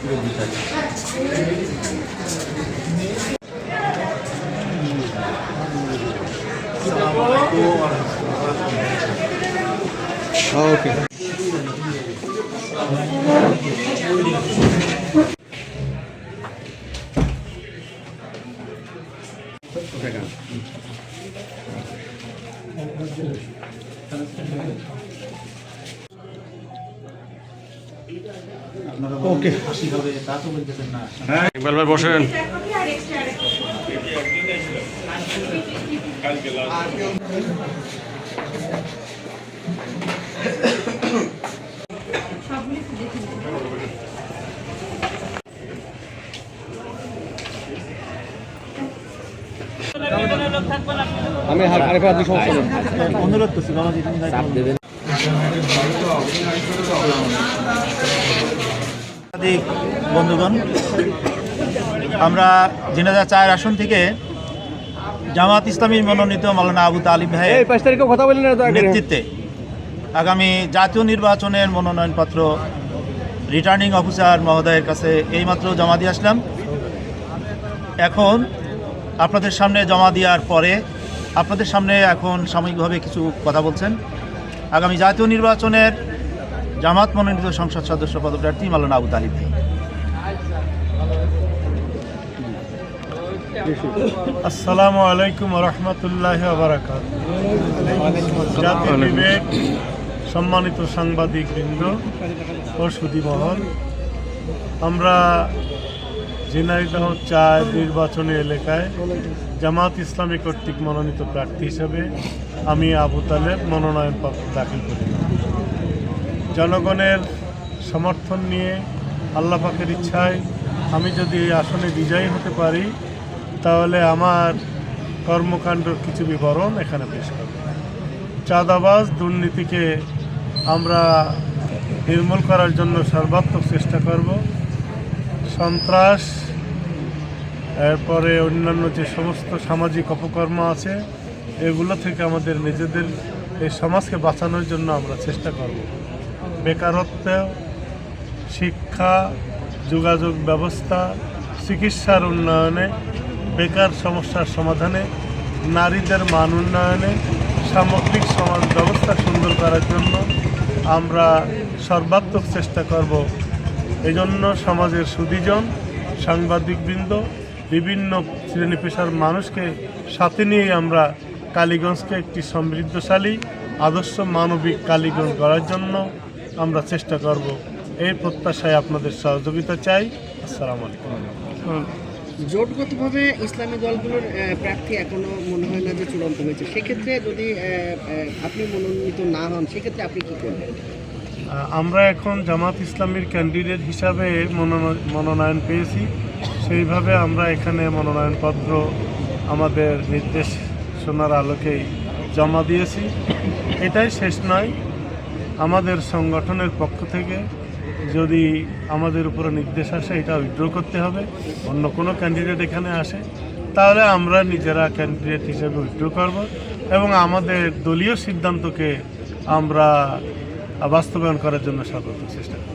ওকে ওকে ইকবাল ভাই বসেন। আমি আরেকবার আপনি সমস্যা নেই অনুরোধ করছি বাবা চাপ দেবেন। বন্ধুগণ, আমরা ঝিনাইদহ 4 আসন থেকে জামাত ইসলামী মনোনীত মাওলানা আবু তালিব ভাইয়ের নেতৃত্বে আগামী জাতীয় নির্বাচনের মনোনয়নপত্র রিটার্নিং অফিসার মহোদয়ের কাছে এইমাত্র জমা দিয়ে আসলাম। এখন আপনাদের সামনে জমা দেওয়ার পরে আপনাদের সামনে এখন সাময়িকভাবে কিছু কথা বলছেন। আগামী জাতীয় নির্বাচনের জামাত মনোনীত সংসদ সদস্য পদপ্রার্থী মাওলানা আবু তালিব ভাই। আসসালামু আলাইকুম রহমতুল্লাহ বারাকাতুহু। জাতির বিবেক, সম্মানিত সাংবাদিক বৃন্দ ও সুধীমহল, আমরা ঝিনাইদহ 4 নির্বাচনী এলাকায় জামাত ইসলামী কর্তৃক মনোনীত প্রার্থী হিসেবে আমি আবু তালেব মনোনয়নপত্র দাখিল করি। জনগণের সমর্থন নিয়ে আল্লাহ পাকের ইচ্ছায় আমি যদি এই আসনে বিজয়ী হতে পারি তাহলে আমার কর্মকাণ্ডের কিছু বিবরণ এখানে পেশ করব। চাঁদাবাজ দুর্নীতিকে আমরা নির্মূল করার জন্য সর্বাত্মক চেষ্টা করব। সন্ত্রাস, এরপরে অন্যান্য যে সমস্ত সামাজিক অপকর্ম আছে এগুলো থেকে আমাদের নিজেদের এই সমাজকে বাঁচানোর জন্য আমরা চেষ্টা করব। বেকারত্ব, শিক্ষা, যোগাযোগ ব্যবস্থা, চিকিৎসার উন্নয়নে, বেকার সমস্যার সমাধানে, নারীদের মান উন্নয়নে, সামগ্রিক সমাজ ব্যবস্থা সুন্দর করার জন্য আমরা সর্বাত্মক চেষ্টা করব। এই জন্য সমাজের সুধীজন, সাংবাদিকবৃন্দ, বিভিন্ন শ্রেণী পেশার মানুষকে সাথে নিয়ে আমরা কালীগঞ্জকে একটি সমৃদ্ধশালী আদর্শ মানবিক কালীগঞ্জ গড়ার জন্য আমরা চেষ্টা করব। এই প্রত্যাশায় আপনাদের সহযোগিতা চাই। আসসালামু আলাইকুম। জোটগতভাবে ইসলামী দলগুলোর প্রার্থী এখনো মনে হয় না যে চূড়ান্ত হয়েছে, সেক্ষেত্রে যদি আপনি মনোনীত না হন সেক্ষেত্রে আপনি কী করবেন? আমরা এখন জামাত ইসলামীর ক্যান্ডিডেট হিসাবে মনোনয়ন পেয়েছি, সেইভাবে আমরা এখানে মনোনয়নপত্র আমাদের নির্দেশনার আলোকেই জমা দিয়েছি। এটাই শেষ নয়, আমাদের সংগঠনের পক্ষ থেকে যদি আমাদের উপরে নির্দেশ আসে এটা উইথড্র করতে হবে, অন্য কোনো ক্যান্ডিডেট এখানে আসে তাহলে আমরা নিজেরা ক্যান্ডিডেট হিসেবে উইথড্র করব এবং আমাদের দলীয় সিদ্ধান্তকে আমরা বাস্তবায়ন করার জন্য সর্বোচ্চ চেষ্টা করব।